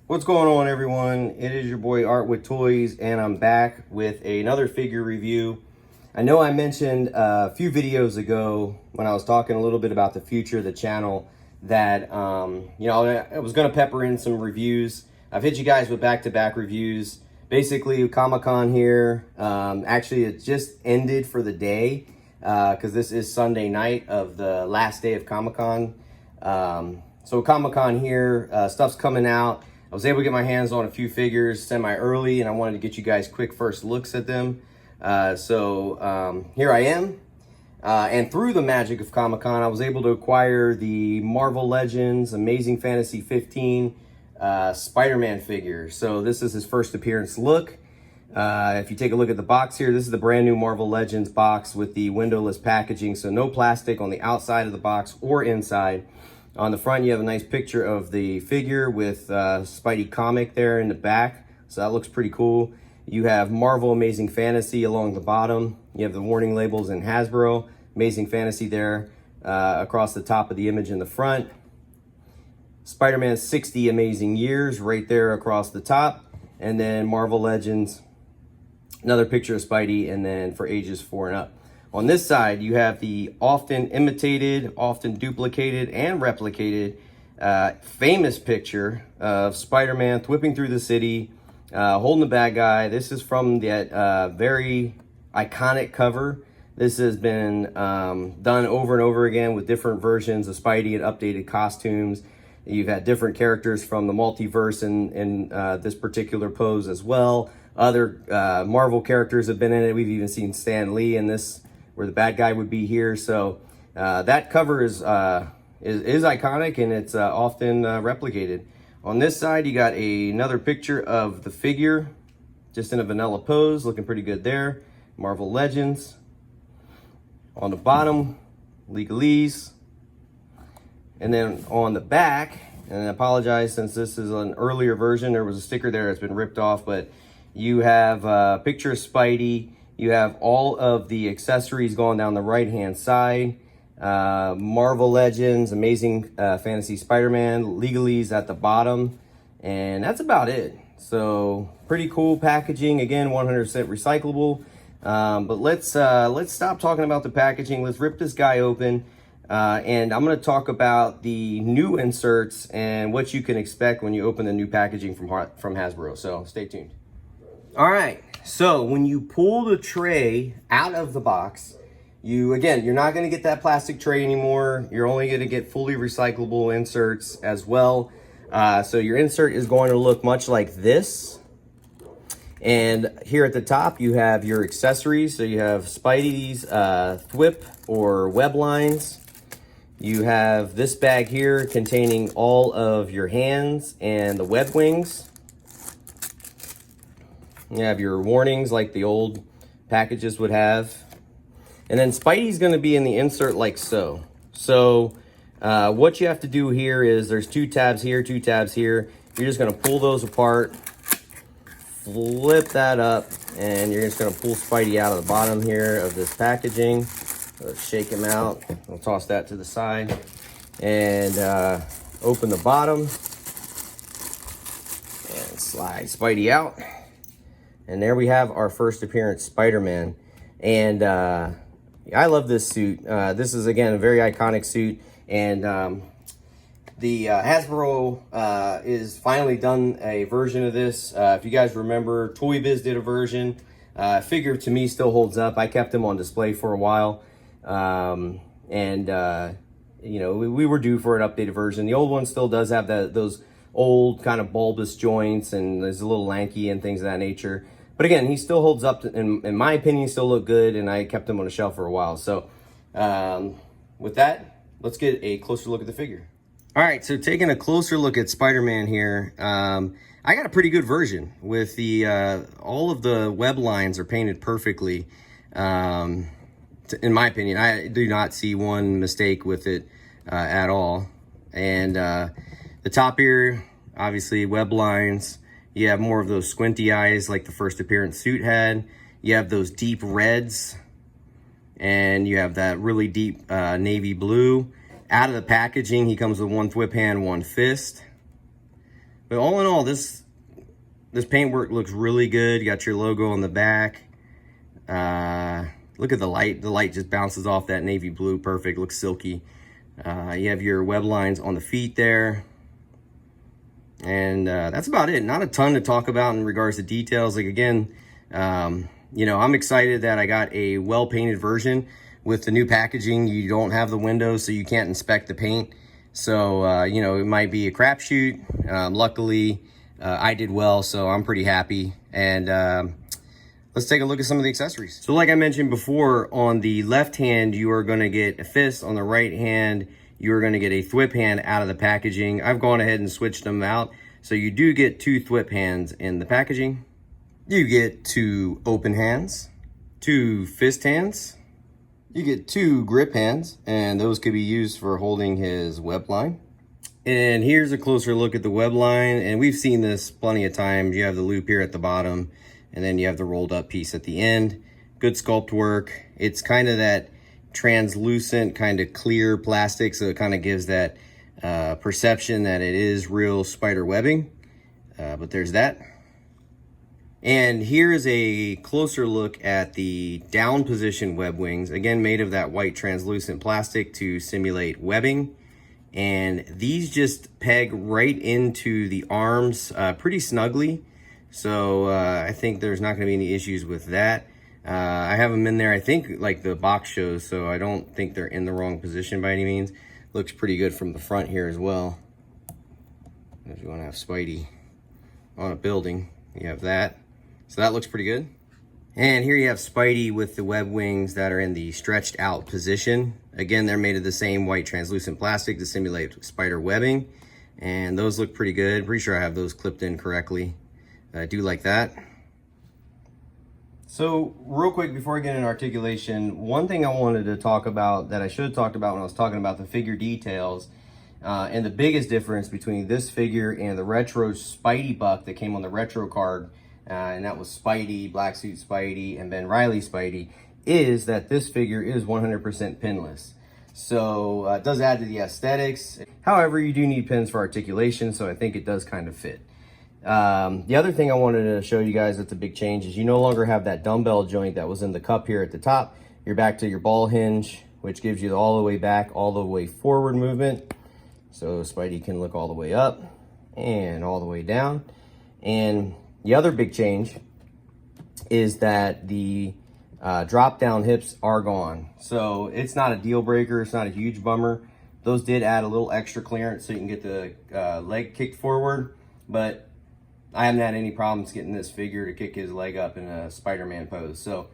What's going on, everyone? It is your boy Art with Toys, and I'm back with another figure review. I know I mentioned a few videos ago when I was talking a little bit about the future of the channel that I was going to pepper in some reviews. I've hit you guys with back-to-back reviews. Basically, Comic-Con here. Actually, it just ended for the day because this is Sunday night of the last day of Comic-Con. So Comic-Con here, stuff's coming out. I was able to get my hands on a few figures semi-early, and I wanted to get you guys quick first looks at them. Here I am. And through the magic of Comic-Con, I was able to acquire the Marvel Legends Amazing Fantasy 15 Spider-Man figure. So this is his first appearance look. If you take a look at the box here, this is the brand new Marvel Legends box with the windowless packaging. So no plastic on the outside of the box or inside. On the front, you have a nice picture of the figure with Spidey comic there in the back. So that looks pretty cool. You have Marvel Amazing Fantasy along the bottom. You have the warning labels in Hasbro Amazing Fantasy there across the top of the image in the front. Spider-Man 60 Amazing Years right there across the top. And then Marvel Legends, another picture of Spidey, and then for ages 4 and up. On this side, you have the often imitated, often duplicated, and replicated famous picture of Spider-Man whipping through the city, holding the bad guy. This is from that very iconic cover. This has been done over and over again with different versions of Spidey and updated costumes. You've had different characters from the multiverse in this particular pose as well. Other Marvel characters have been in it. We've even seen Stan Lee in this, where the bad guy would be here. So that cover is iconic, and it's often replicated. On this side, you got another picture of the figure, just in a vanilla pose, looking pretty good there. Marvel Legends. On the bottom, legalese. And then on the back, and I apologize since this is an earlier version, there was a sticker there that's been ripped off, but you have a picture of Spidey. You have all of the accessories going down the right-hand side. Marvel Legends, Amazing Fantasy Spider-Man, legalese at the bottom. And that's about it. So pretty cool packaging. Again, 100% recyclable. But let's stop talking about the packaging. Let's rip this guy open. And I'm going to talk about the new inserts and what you can expect when you open the new packaging from Hasbro. So stay tuned. All right. So when you pull the tray out of the box, you're not going to get that plastic tray anymore. You're only going to get fully recyclable inserts as well. So your insert is going to look much like this. And here at the top, you have your accessories. So you have Spidey's thwip or web lines. You have this bag here containing all of your hands and the web wings. You have your warnings like the old packages would have. And then Spidey's going to be in the insert like so. So what you have to do here is there's 2 tabs here, 2 tabs here. You're just going to pull those apart, flip that up, and you're just going to pull Spidey out of the bottom here of this packaging. Let's shake him out. I'll toss that to the side. And open the bottom. And slide Spidey out. And there we have our first appearance, Spider-Man. And I love this suit. This is, again, a very iconic suit. And the Hasbro is finally done a version of this. If you guys remember, Toy Biz did a version. Figure to me still holds up. I kept him on display for a while. We were due for an updated version. The old one still does have those old kind of bulbous joints, and is a little lanky and things of that nature. But again, he still holds up, in my opinion, still look good, and I kept him on the shelf for a while. So with that, let's get a closer look at the figure. All right, so taking a closer look at Spider-Man here, I got a pretty good version with the all of the web lines are painted perfectly. In my opinion, I do not see one mistake with it at all. And the top here, obviously web lines. You have more of those squinty eyes like the first appearance suit had. You have those deep reds, and you have that really deep navy blue. Out of the packaging, he comes with 1 thwip hand, 1 fist. But all in all, this paintwork looks really good. You got your logo on the back. Look at the light. The light just bounces off that navy blue. Perfect. Looks silky. You have your web lines on the feet there. And that's about it. Not a ton to talk about in regards to details. Like, again, you know, I'm excited that I got a well-painted version. With the new packaging, you don't have the windows, so you can't inspect the paint. So, you know, it might be a crapshoot. Luckily, I did well, so I'm pretty happy. And let's take a look at some of the accessories. So like I mentioned before, on the left hand, you are gonna get a fist. On the right hand, you're gonna get a thwip hand out of the packaging. I've gone ahead and switched them out. So you do get 2 thwip hands in the packaging. You get 2 open hands, 2 fist hands. You get 2 grip hands, and those could be used for holding his web line. And here's a closer look at the web line, and we've seen this plenty of times. You have the loop here at the bottom, and then you have the rolled up piece at the end. Good sculpt work. It's kind of that translucent, kind of clear plastic, so it kind of gives that perception that it is real spider webbing. But there's that. And here's a closer look at the down position web wings, again made of that white translucent plastic to simulate webbing. And these just peg right into the arms pretty snugly. So I think there's not gonna be any issues with that. I have them in there, I think, like the box shows, so I don't think they're in the wrong position by any means. Looks pretty good from the front here as well. If you wanna have Spidey on a building, you have that. So that looks pretty good. And here you have Spidey with the web wings that are in the stretched out position. Again, they're made of the same white translucent plastic to simulate spider webbing. And those look pretty good. Pretty sure I have those clipped in correctly. I do like that. So real quick before I get into articulation, one thing I wanted to talk about that I should have talked about when I was talking about the figure details, and the biggest difference between this figure and the retro Spidey buck that came on the retro card, and that was Spidey, Black Suit Spidey, and Ben Reilly Spidey, is that this figure is 100% pinless. So it does add to the aesthetics. However, you do need pins for articulation, so I think it does kind of fit. The other thing I wanted to show you guys that's a big change is you no longer have that dumbbell joint that was in the cup here at the top. You're back to your ball hinge, which gives you the all the way back, all the way forward movement. So Spidey can look all the way up and all the way down. And the other big change is that the drop down hips are gone. So it's not a deal breaker. It's not a huge bummer. Those did add a little extra clearance so you can get the leg kicked forward, but I haven't had any problems getting this figure to kick his leg up in a Spider-Man pose. So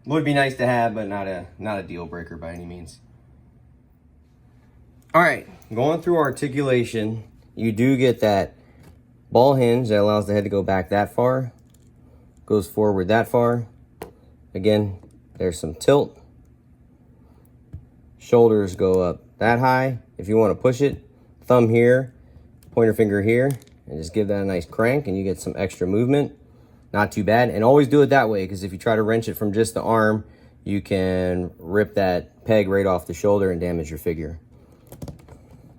would be nice to have, but not a deal breaker by any means. All right, going through articulation, you do get that ball hinge that allows the head to go back that far, goes forward that far. Again, there's some tilt. Shoulders go up that high. If you want to push it, thumb here, pointer finger here, and just give that a nice crank and you get some extra movement. Not too bad. And always do it that way, because if you try to wrench it from just the arm, you can rip that peg right off the shoulder and damage your figure.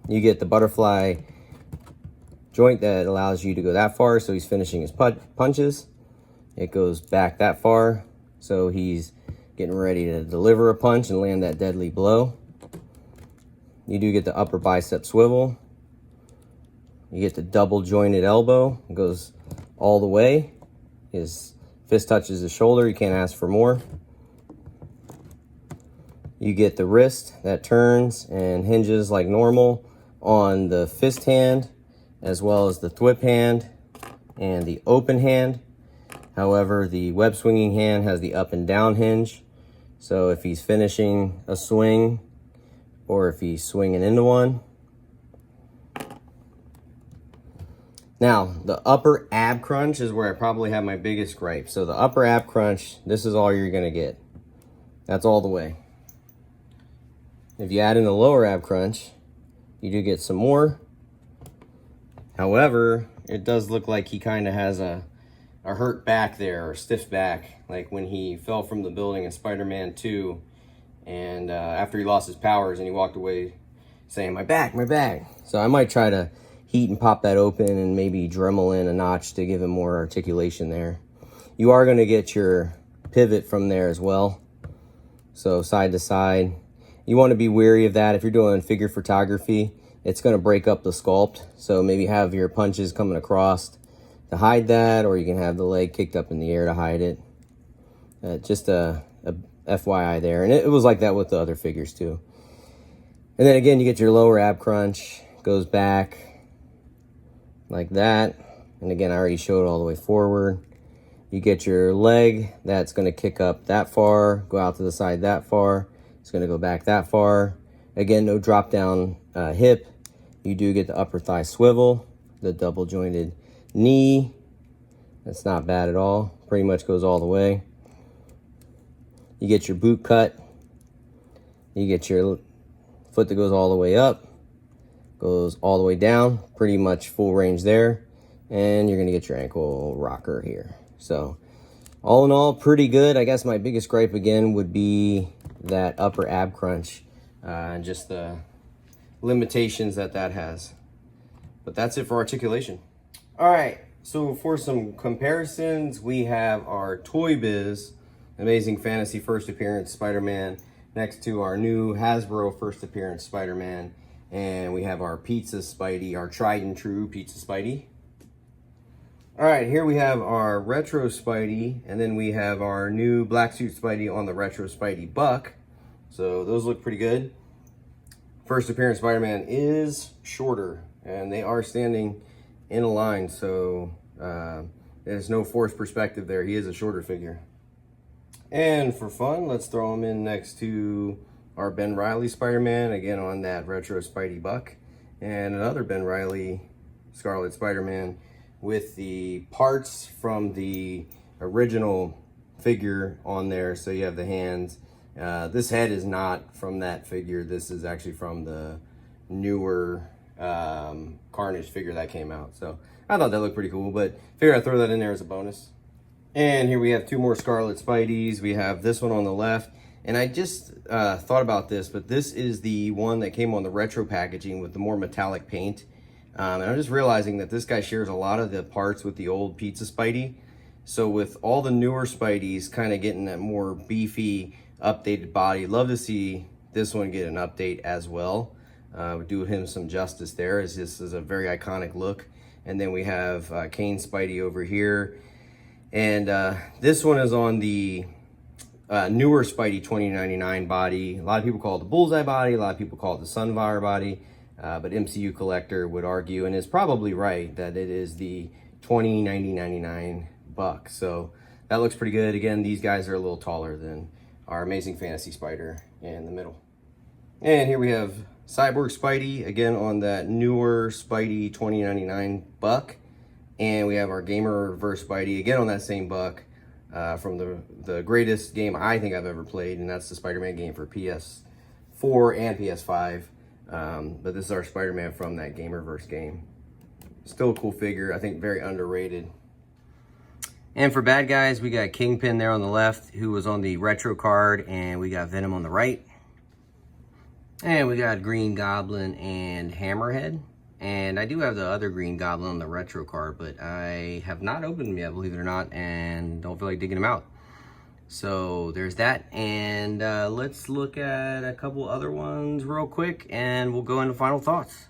You get the butterfly joint that allows you to go that far, so he's finishing his punches. It goes back that far, so he's getting ready to deliver a punch and land that deadly blow. You do get the upper bicep swivel. You get the double jointed elbow. It goes all the way. His fist touches his shoulder. You can't ask for more. You get the wrist that turns and hinges like normal on the fist hand, as well as the thwip hand and the open hand. However, the web swinging hand has the up and down hinge. So if he's finishing a swing or if he's swinging into one. Now, the upper ab crunch is where I probably have my biggest gripe. So the upper ab crunch, this is all you're gonna get. That's all the way. If you add in the lower ab crunch, you do get some more. However, it does look like he kind of has a hurt back there, or stiff back, like when he fell from the building in Spider-Man 2, and after he lost his powers and he walked away saying, my back, my back. So I might try to heat and pop that open and maybe Dremel in a notch to give him more articulation there. You are going to get your pivot from there as well, so side to side. You want to be wary of that if you're doing figure photography. It's going to break up the sculpt, so maybe have your punches coming across to hide that, or you can have the leg kicked up in the air to hide it. Just a FYI there, and it was like that with the other figures too. And then again, you get your lower ab crunch, goes back like that, and again, I already showed all the way forward. You get your leg, that's going to kick up that far, go out to the side that far. It's going to go back that far. Again, no drop down hip. You do get the upper thigh swivel, the double jointed knee. That's not bad at all. Pretty much goes all the way. You get your boot cut. You get your foot that goes all the way up, goes all the way down, pretty much full range there. And you're going to get your ankle rocker here. So all in all, pretty good. I guess my biggest gripe again would be that upper ab crunch and just the limitations that has. But that's it for articulation. All right, so for some comparisons, we have our Toy Biz Amazing Fantasy First Appearance Spider-Man next to our new Hasbro First Appearance Spider-Man, and we have our Pizza Spidey, our tried and true Pizza Spidey. All right, here we have our Retro Spidey, and then we have our new Black Suit Spidey on the Retro Spidey Buck. So those look pretty good. First Appearance Spider-Man is shorter, and they are standing in a line, so there's no forced perspective there. He is a shorter figure. And for fun, let's throw him in next to our Ben Reilly Spider-Man, again on that Retro Spidey Buck, and another Ben Reilly Scarlet Spider-Man with the parts from the original figure on there. So you have the hands. This head is not from that figure. This is actually from the newer Carnage figure that came out. So I thought that looked pretty cool, but figured I'd throw that in there as a bonus. And here we have two more Scarlet Spideys. We have this one on the left. And I just thought about this, but this is the one that came on the retro packaging with the more metallic paint. And I'm just realizing that this guy shares a lot of the parts with the old Pizza Spidey. So with all the newer Spideys kind of getting that more beefy, updated body, love to see this one get an update as well. Do him some justice there, as this is a very iconic look. And then we have Kane Spidey over here. And this one is on the newer Spidey 2099 body. A lot of people call it the Bullseye body. A lot of people call it the Sunfire body. But MCU Collector would argue, and is probably right, that it is the 2099 Buck. So that looks pretty good. Again, these guys are a little taller than our Amazing Fantasy Spider in the middle. And here we have Cyborg Spidey, again on that newer Spidey 2099 Buck. And we have our Gamer Reverse Spidey, again on that same Buck, from the greatest game I think I've ever played, and that's the Spider-Man game for PS4 and PS5. But this is our Spider-Man from that Gamerverse game. Still a cool figure, I think very underrated. And for bad guys, we got Kingpin there on the left, who was on the retro card, and we got Venom on the right. And we got Green Goblin and Hammerhead. And I do have the other Green Goblin on the retro card, but I have not opened them yet, believe it or not, and don't feel like digging them out. So there's that, and let's look at a couple other ones real quick, and we'll go into final thoughts.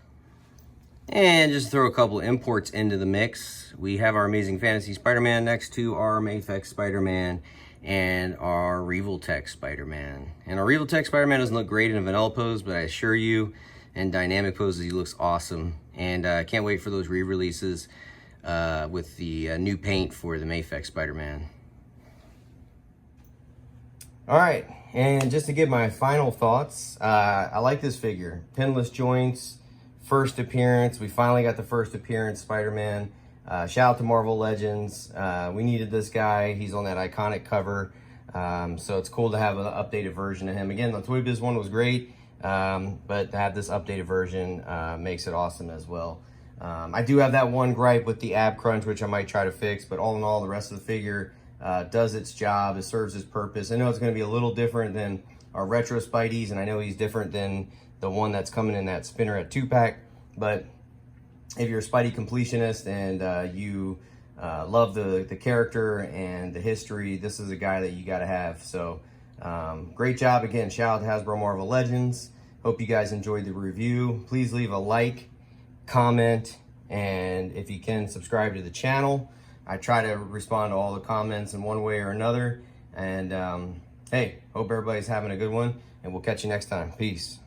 And just throw a couple imports into the mix. We have our Amazing Fantasy Spider-Man next to our Mayfix Spider-Man and our Revoltech Spider-Man. And our Revoltech Spider-Man doesn't look great in a vanilla pose, but I assure you, in dynamic poses, he looks awesome. And I can't wait for those re-releases with the new paint for the Mayfix Spider-Man. All right, and just to give my final thoughts, I like this figure. Pinless joints, first appearance. We finally got the first appearance Spider-Man. Shout out to Marvel Legends. We needed this guy. He's on that iconic cover. So it's cool to have an updated version of him. Again, the Toy Biz one was great, but to have this updated version makes it awesome as well. I do have that one gripe with the ab crunch, which I might try to fix, but all in all, the rest of the figure does its job. It serves its purpose. I know it's going to be a little different than our retro Spideys, and I know he's different than the one that's coming in that Spinneret 2-pack, but if you're a Spidey completionist and you love the character and the history, this is a guy that you got to have. So great job again. Shout out to Hasbro Marvel Legends. Hope you guys enjoyed the review. Please leave a like, comment, and if you can, subscribe to the channel. I try to respond to all the comments in one way or another. And hey, hope everybody's having a good one, and we'll catch you next time. Peace.